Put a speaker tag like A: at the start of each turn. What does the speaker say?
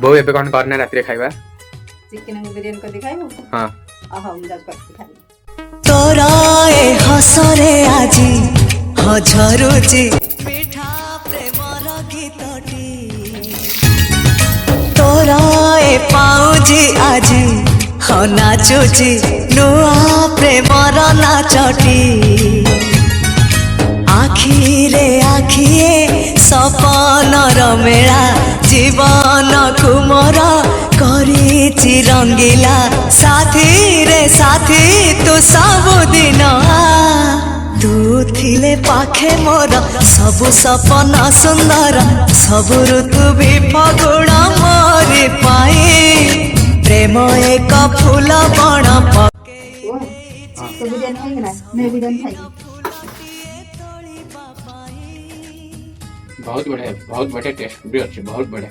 A: बो एबे कौन करना रात रे खाइबा
B: चिकन बिरयानी कर दिखाइबो।
A: हां
B: आहा हम जाज कर खाइबो।
C: तोरा ए हसरे आजी हझरुची मिठा प्रेमर गीतटी तोरा ए पाउजी आजी ह नाचुची नुआ प्रेमर नाचटी आखिरे आखिए सपनर मेला जीवन कुमर करिछि रंगीला साथी रे साथी तू सबुदिन तू थिले पाखे मोर सबु सपना सुंदर सबु ऋतु भी फगुण मोरी पाई प्रेम एक फूल बण पके
B: तो बिरयानी खाएंगे ना मैं बिरयानी खाएंगी।
A: बहुत बढ़िया टेस्ट भी अच्छे बहुत बढ़िया।